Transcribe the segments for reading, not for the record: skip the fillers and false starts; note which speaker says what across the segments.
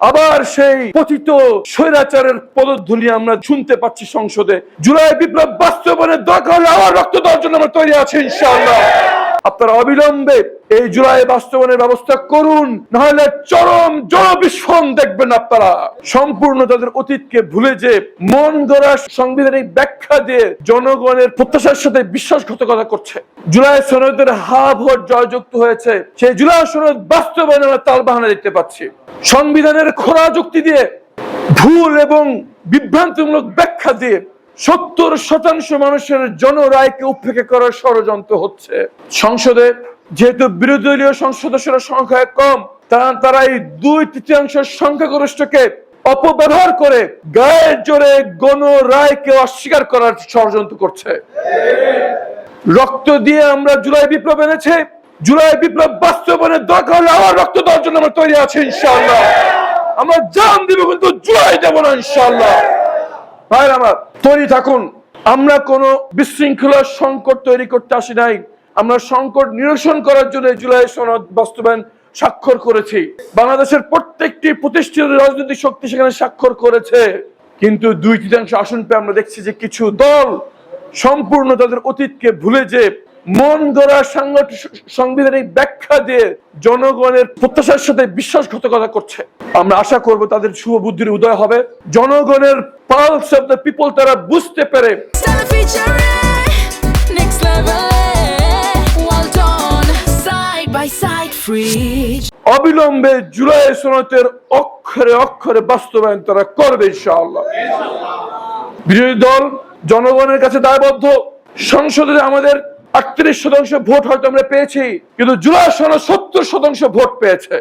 Speaker 1: আবার সেই পতিত স্বৈরাচারের পদধূলি আমরা শুনতে পাচ্ছি সংসদে। জুলাই বিপ্লব বাস্তবায়নের দরকার হলে আবার রক্ত দেওয়ার জন্য আমরা তৈরি আছি ইনশাআল্লাহ। আপনারা অবিলম্বে এই জুলাই বাস্তবায়নের ব্যবস্থা করুন, নাহলে চরম জনবিস্ফোরণ দেখবেন আপনারা। সম্পূর্ণ তাদের অতীতকে ভুলে যে মন গড়া সাংবিধানিক ব্যাখ্যা দিয়ে জনগণের প্রত্যাশার সাথে বিশ্বাসঘাতকতা করছে। জুলাই সনদের হা ভোট জয়যুক্ত হয়েছে, সেই জুলাই সনদ বাস্তবায়নে আমরা তালবাহানা দেখতে পাচ্ছি। সংবিধানের খোলা যুক্তি দিয়ে, ভুল এবং বিভ্রান্তিমূলক ব্যাখ্যা দিয়ে 70% মানুষের জনরায়কে উপেক্ষা করার ষড়যন্ত্র হচ্ছে। সংসদে যেহেতু বিরোধী দলীয় সদস্যরা সংখ্যায় কম, তারা এই 2/3 সংখ্যাগরিষ্ঠকে অপব্যবহার করে গায়ের জোরে গণরায়কে অস্বীকার করার ষড়যন্ত্র করছে। রক্ত দিয়ে আমরা জুলাই বিপ্লব এনেছি, জুলাই বিপ্লব বাস্তবায়নের দরকার হলে আবার রক্ত দেওয়ার জন্য আমরা তৈরি আছি ইনশাআল্লাহ। আমরা জান দিব, কিন্তু জুলাই দেব না ইনশাআল্লাহ। ভাই আমার তৈরি থাকুন। আমরা কোনো বিশৃঙ্খলা সংকট তৈরি করতে আসি নাই, আমরা সংকট নিরসন করার জন্য জুলাই সনদ বাস্তবায়ন স্বাক্ষর করেছি। বাংলাদেশের প্রত্যেকটি প্রতিষ্ঠিত রাজনৈতিক শক্তি সেখানে স্বাক্ষর করেছে, কিন্তু 2/3 আসন পেয়ে আমরা দেখছি যে কিছু দল সম্পূর্ণ তাদের অতীতকে ভুলে যে মন গড়া সাংবিধানিক ব্যাখ্যা দিয়ে জনগণের প্রত্যাশার সাথে বিশ্বাসঘাতকতা করছে। আমরা আশা করব তাদের শুভ বুদ্ধির উদয় হবে, জনগণের পালস অফ দ্য পিপল তারা বুঝতে পেরে অবিলম্বে জুলাই সনদের অক্ষরে অক্ষরে বাস্তবায়ন তারা করবে ইনশাআল্লাহ। বিরোধী দল জনগণের কাছে দায়বদ্ধ। সংসদে আমাদের 38% ভোট হয়তো আমরা পেয়েছি, কিন্তু জুলাই সনদ 70% ভোট পেয়েছে।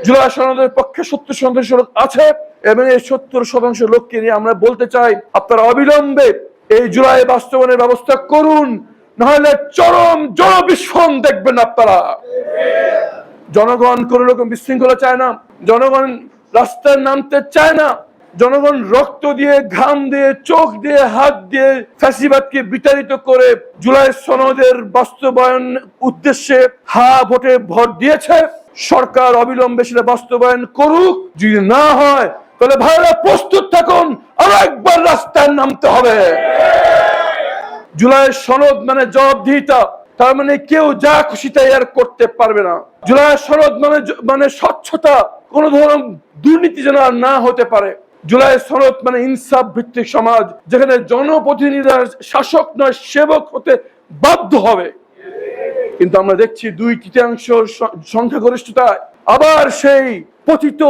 Speaker 1: জুলাই সনদের পক্ষে 70% লোক আছে, এবং এই 70% লোককে নিয়ে আমরা বলতে চাই, আপনারা অবিলম্বে এই জুলাই বাস্তবায়নের ব্যবস্থা করুন, নাহলে চরম জনবিস্ফোরণ দেখবেন আপনারা। জনগণ কোন রকম বিশৃঙ্খলা চায় না, জনগণ রাস্তায় নামতে চায় না, জনগণ রক্ত দিয়ে, ঘাম দিয়ে, চোখ দিয়ে, হাত দিয়ে ফ্যাসিবাদকে বিতাড়িত করে জুলাই সনদের বাস্তবায়ন উদ্দেশ্যে হা ভোটে ভোট দিয়েছে। সরকার অবিলম্বে সেটা বাস্তবায়ন করুক। যদি না হয় তাহলে ভাইরা প্রস্তুত থাকুন, আরো একবার রাস্তায় নামতে হবে। জুলাই সনদ মানে জবাবদিহিতা, তার মানে কেউ যা খুশি তাই আর করতে পারবে না। জুলাই সনদ মানে স্বচ্ছতা, কোন ধরনের দুর্নীতি যেন আর না হতে পারে। জুলাই সনদ মানে ইনসাফ ভিত্তিক সমাজ, যেখানে জনপ্রতিনিধিরা শাসক নয় সেবক হতে বাধ্য হবে। কিন্তু আমরা দেখছি 2/3 সংখ্যাগরিষ্ঠতায় আবার সেই পতিত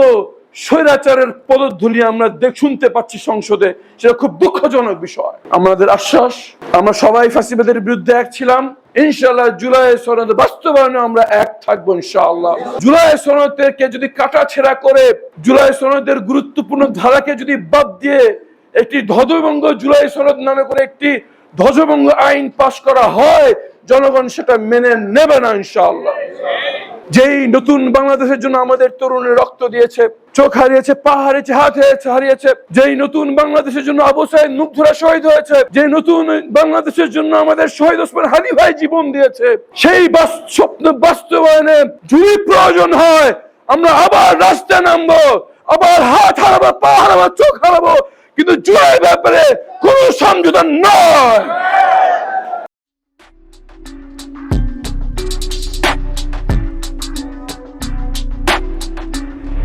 Speaker 1: স্বৈরাচারের পদধূলি আমরা শুনতে পাচ্ছি সংসদে। সেটা খুব দুঃখজনক বিষয়। আমাদের আশ্বাস, আমরা সবাই ফ্যাসিবাদের বিরুদ্ধে এক ছিলাম, ইনশাআল্লাহ জুলাই সনদ বাস্তবায়নে আমরা এক থাকবো ইনশাআল্লাহ। জুলাই সনদকে যদি কাটাছেঁড়া করে জুলাই সনদের গুরুত্বপূর্ণ ধারাকে যদি বাদ দিয়ে একটি ধ্বজভঙ্গ জুলাই সনদ নামে করে একটি ধ্বজভঙ্গ আইন পাশ করা হয়, জনগণ সেটা মেনে নেবে না ইনশাআল্লাহ। যেই নতুন বাংলাদেশের জন্য আমাদের তরুণের রক্ত দিয়েছে, চোখ হারিয়েছে, পা হারিয়েছে, হাত হারিয়েছে, যেই নতুন বাংলাদেশের জন্য আবু সাঈদ মুগ্ধরা শহীদ হয়েছে, যে নতুন বাংলাদেশের জন্য আমাদের শহীদ ওসমান হাদি ভাই জীবন দিয়েছে, সেই স্বপ্ন বাস্তবায়নে যদি প্রয়োজন হয় আমরা আবার রাস্তায় নামবো, আবার হাত হারাবো, পা হারাবো, চোখ হারাবো, কিন্তু জুলাই ব্যাপারে কোনো সমঝোতা নয়।